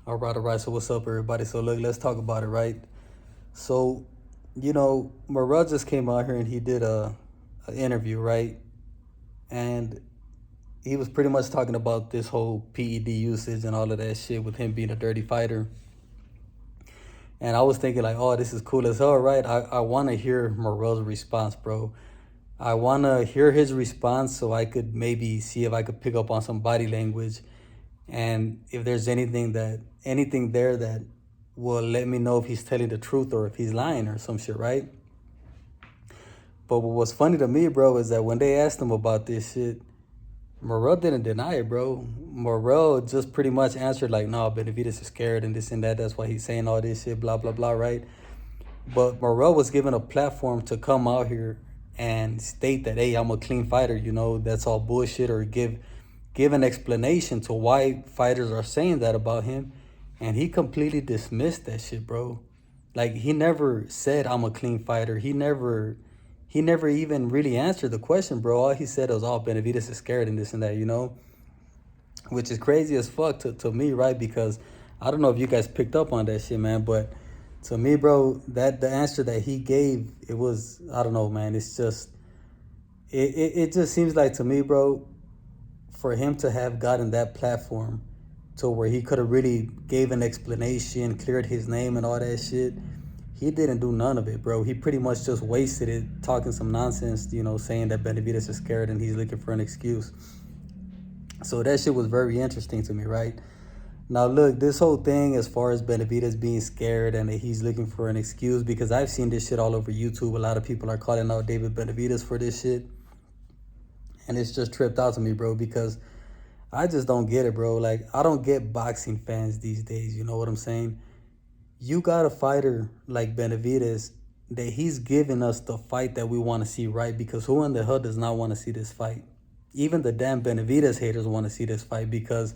All right. So what's up, everybody? So look, let's talk about it, right? So, Morrell just came out here and he did a interview, right? And he was pretty much talking about this whole PED usage and all of that shit with him being a dirty fighter. And I was thinking like, oh, this is cool as hell, right? I want to hear Morrell's response, bro. I want to hear his response so I could maybe see if I could pick up on some body language and if there's anything there that will let me know if he's telling the truth or if he's lying or some shit, right? But what was funny to me, bro, is that when they asked him about this shit, Morrell didn't deny it, bro. Morrell just pretty much answered like, no, Benavidez is scared and this and that. That's why he's saying all this shit, blah, blah, blah, right? But Morrell was given a platform to come out here and state that, hey, I'm a clean fighter, that's all bullshit, or give an explanation to why fighters are saying that about him. And he completely dismissed that shit, bro. Like, he never said I'm a clean fighter. He never even really answered the question, bro. All he said was, oh, Benavidez is scared and this and that, which is crazy as fuck to me, right? Because I don't know if you guys picked up on that shit, man, but to me, bro, that the answer that he gave, it was, I don't know, man. It's just, it just seems like to me, bro, for him to have gotten that platform to where he could have really gave an explanation, cleared his name and all that shit, he didn't do none of it, bro. He pretty much just wasted it talking some nonsense, saying that Benavidez is scared and he's looking for an excuse. So that shit was very interesting to me, right? Now, look, this whole thing as far as Benavidez being scared and that he's looking for an excuse, because I've seen this shit all over YouTube. A lot of people are calling out David Benavidez for this shit. And it's just tripped out to me, bro, because I just don't get it, bro. Like, I don't get boxing fans these days. You know what I'm saying? You got a fighter like Benavidez that he's giving us the fight that we want to see, right? Because who in the hell does not want to see this fight? Even the damn Benavidez haters want to see this fight because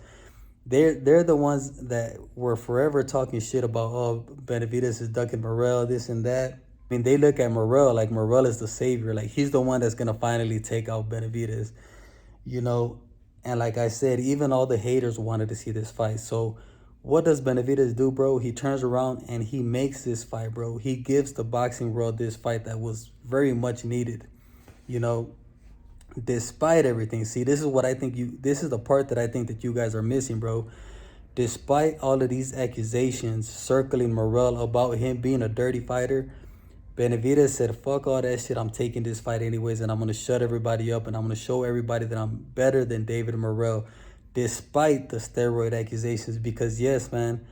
they're the ones that were forever talking shit about, oh, Benavidez is ducking Morrell, this and that. I mean, they look at Morrell like Morrell is the savior. Like, he's the one that's going to finally take out Benavidez, you know? And like I said, even all the haters wanted to see this fight. So what does Benavidez do, bro? He turns around and he makes this fight, bro. He gives the boxing world this fight that was very much needed, despite everything. See, this is what I think this is the part that I think that you guys are missing, bro. Despite all of these accusations circling Morrell about him being a dirty fighter, Benavidez said, fuck all that shit, I'm taking this fight anyways, and I'm going to shut everybody up, and I'm going to show everybody that I'm better than David Morrell, despite the steroid accusations. Because, yes, man,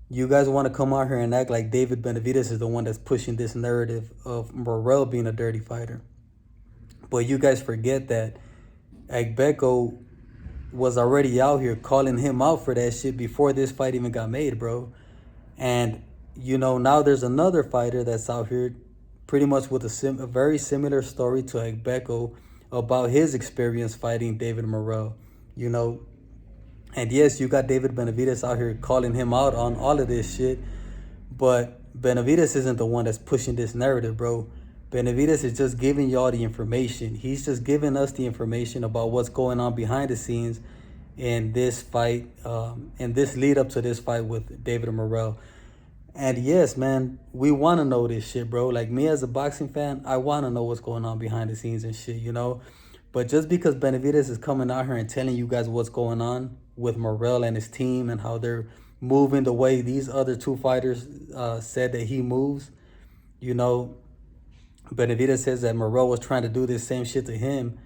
you guys want to come out here and act like David Benavidez is the one that's pushing this narrative of Morrell being a dirty fighter. But you guys forget that Agbeko was already out here calling him out for that shit before this fight even got made, bro. And now there's another fighter that's out here pretty much with a very similar story to Agbeko about his experience fighting David Morrell, And yes, you got David Benavidez out here calling him out on all of this shit, but Benavidez isn't the one that's pushing this narrative, bro. Benavidez is just giving y'all the information. He's just giving us the information about what's going on behind the scenes in this fight, and this lead up to this fight with David Morrell. And yes, man, we want to know this shit, bro. Like, me as a boxing fan, I want to know what's going on behind the scenes and shit, But just because Benavidez is coming out here and telling you guys what's going on with Morrell and his team and how they're moving the way these other two fighters said that he moves, Benavidez says that Morrell was trying to do this same shit to him.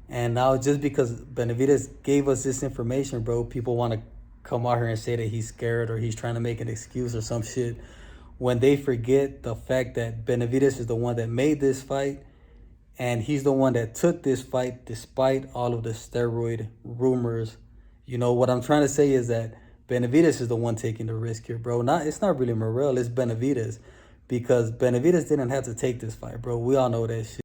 And now just because Benavidez gave us this information, bro, people want to come out here and say that he's scared or he's trying to make an excuse or some shit, when they forget the fact that Benavidez is the one that made this fight and he's the one that took this fight despite all of the steroid rumors. What I'm trying to say is that Benavidez is the one taking the risk here, bro. It's not really Morrell, it's Benavidez, because Benavidez didn't have to take this fight, bro. We all know that shit.